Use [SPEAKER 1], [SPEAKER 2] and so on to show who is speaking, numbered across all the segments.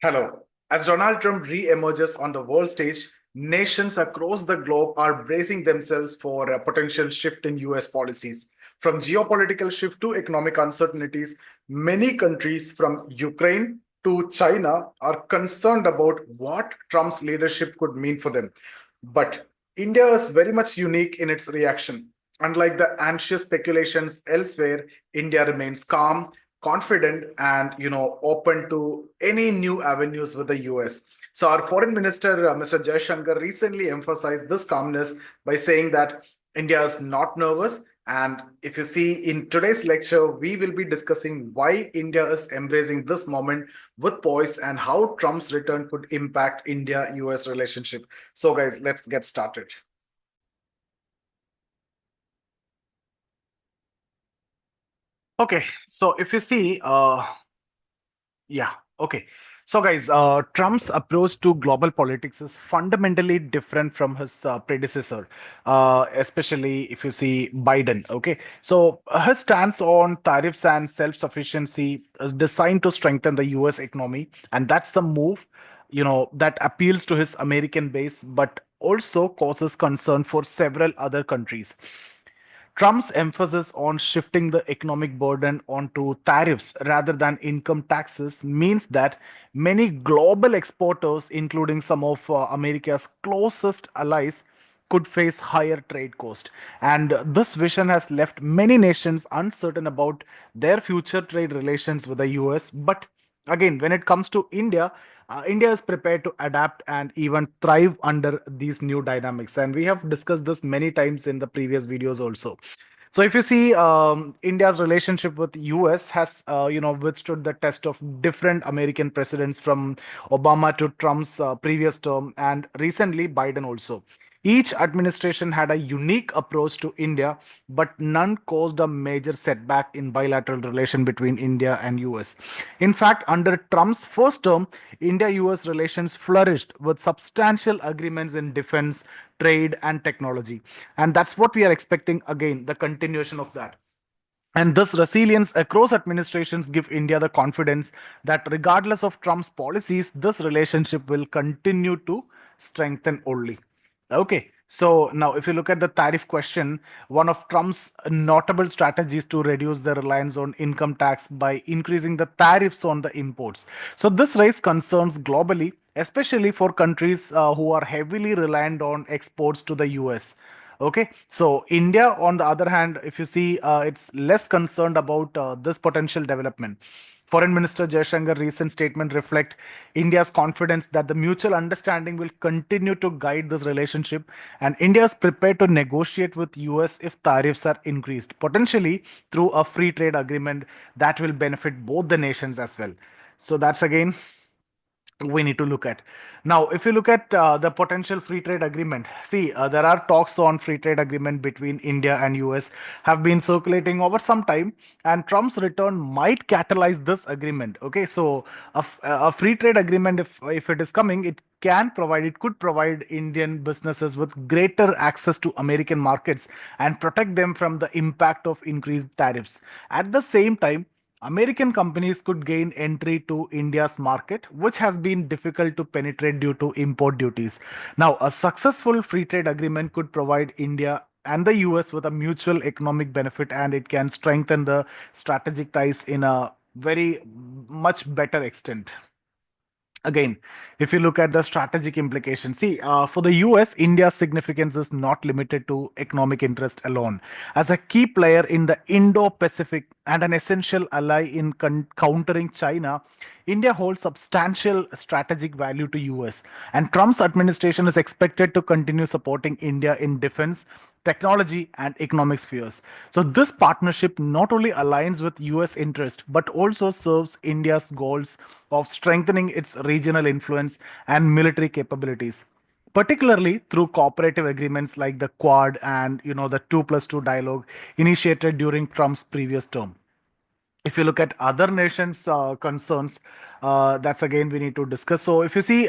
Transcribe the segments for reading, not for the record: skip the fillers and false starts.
[SPEAKER 1] Hello. As Donald Trump re-emerges on the world stage, nations across the globe are bracing themselves for a potential shift in US policies. From geopolitical shift to economic uncertainties, many countries from Ukraine to China are concerned about what Trump's leadership could mean for them. But India is very much unique in its reaction. Unlike the anxious speculations elsewhere, India remains calm, confident, and open to any new avenues with the US. So our foreign minister, Mr. Jaishankar, recently emphasized this calmness by saying that India is not nervous. And if you see in today's lecture, we will be discussing why India is embracing this moment with poise and how Trump's return could impact India-US relationship. So, guys, let's get started. Okay, so if you see, yeah, okay. So, guys, Trump's approach to global politics is fundamentally different from his predecessor, especially if you see Biden. Okay, so his stance on tariffs and self-sufficiency is designed to strengthen the U.S. economy, and that's the move, that appeals to his American base, but also causes concern for several other countries. Trump's emphasis on shifting the economic burden onto tariffs rather than income taxes means that many global exporters, including some of America's closest allies, could face higher trade cost. And this vision has left many nations uncertain about their future trade relations with the US. But again, when it comes to India, India is prepared to adapt and even thrive under these new dynamics. And we have discussed this many times in the previous videos also. So if you see, India's relationship with US has, withstood the test of different American presidents from Obama to Trump's previous term and recently Biden also. Each administration had a unique approach to India, but none caused a major setback in bilateral relation between India and US. In fact, under Trump's first term, India-US relations flourished with substantial agreements in defense, trade, and technology. And that's what we are expecting again, the continuation of that. And this resilience across administrations give India the confidence that regardless of Trump's policies, this relationship will continue to strengthen only. Okay, so now if you look at the tariff question, one of Trump's notable strategies to reduce the reliance on income tax by increasing the tariffs on the imports. So this raised concerns globally, especially for countries who are heavily reliant on exports to the US. Okay, so India, on the other hand, if you see, it's less concerned about this potential development. Foreign Minister Jaishankar recent statement reflect India's confidence that the mutual understanding will continue to guide this relationship, and India is prepared to negotiate with US if tariffs are increased, potentially through a free trade agreement that will benefit both the nations as well. So that's again we need to look at. Now if you look at the potential free trade agreement, see, there are talks on free trade agreement between India and US have been circulating over some time, and Trump's return might catalyze this agreement. Okay, so a free trade agreement, if it is coming, it could provide Indian businesses with greater access to American markets and protect them from the impact of increased tariffs. At the same time, American companies could gain entry to India's market, which has been difficult to penetrate due to import duties. Now, a successful free trade agreement could provide India and the US with a mutual economic benefit, and it can strengthen the strategic ties in a very much better extent. Again, if you look at the strategic implications, see, for the US, India's significance is not limited to economic interest alone. As a key player in the Indo Pacific and an essential ally in countering China, India holds substantial strategic value to US. And Trump's administration is expected to continue supporting India in defense, technology, and economic spheres. So this partnership not only aligns with US interest but also serves India's goals of strengthening its regional influence and military capabilities, particularly through cooperative agreements like the Quad and the 2+2 dialogue initiated during Trump's previous term. If you look at other nations' concerns, that's again we need to discuss. So, if you see,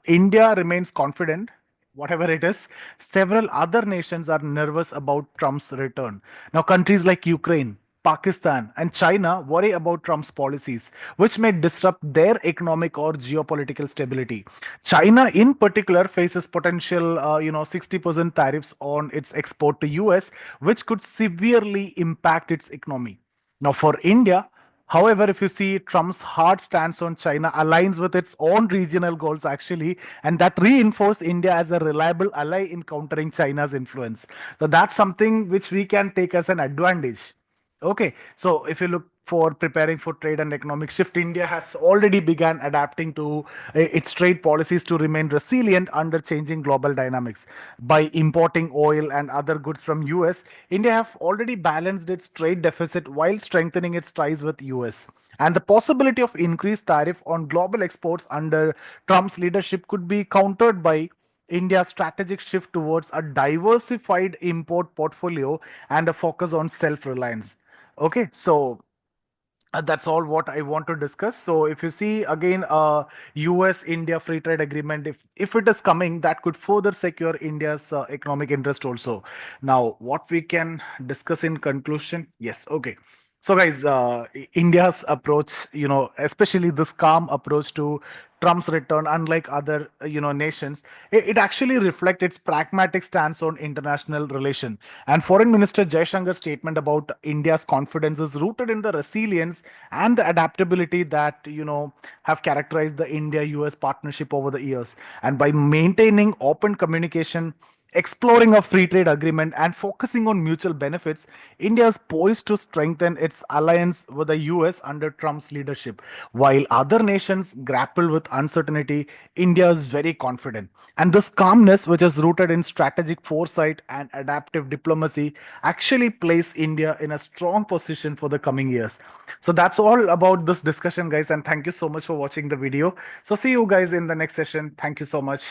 [SPEAKER 1] India remains confident, whatever it is. Several other nations are nervous about Trump's return. Now, countries like Ukraine. Pakistan, and China worry about Trump's policies, which may disrupt their economic or geopolitical stability. China, in particular, faces potential, 60% tariffs on its export to US, which could severely impact its economy. Now, for India, however, if you see Trump's hard stance on China aligns with its own regional goals, actually, and that reinforce India as a reliable ally in countering China's influence. So that's something which we can take as an advantage. Okay, so if you look for preparing for trade and economic shift, India has already begun adapting to its trade policies to remain resilient under changing global dynamics. By importing oil and other goods from US, India have already balanced its trade deficit while strengthening its ties with US. And the possibility of increased tariff on global exports under Trump's leadership could be countered by India's strategic shift towards a diversified import portfolio and a focus on self reliance. Okay, so that's all what I want to discuss. So if you see again, US India free trade agreement, if it is coming, that could further secure India's economic interest also. Now what we can discuss in conclusion, yes, okay. So guys, India's approach, especially this calm approach to Trump's return, unlike other nations, it actually reflects its pragmatic stance on international relation. And Foreign Minister Jaishankar's statement about India's confidence is rooted in the resilience and the adaptability that have characterized the India-US partnership over the years. And by maintaining open communication, exploring a free trade agreement, and focusing on mutual benefits, India is poised to strengthen its alliance with the US under Trump's leadership. While other nations grapple with uncertainty, India is very confident. And this calmness, which is rooted in strategic foresight and adaptive diplomacy, actually place India in a strong position for the coming years. So that's all about this discussion, guys. And thank you so much for watching the video. So see you guys in the next session. Thank you so much.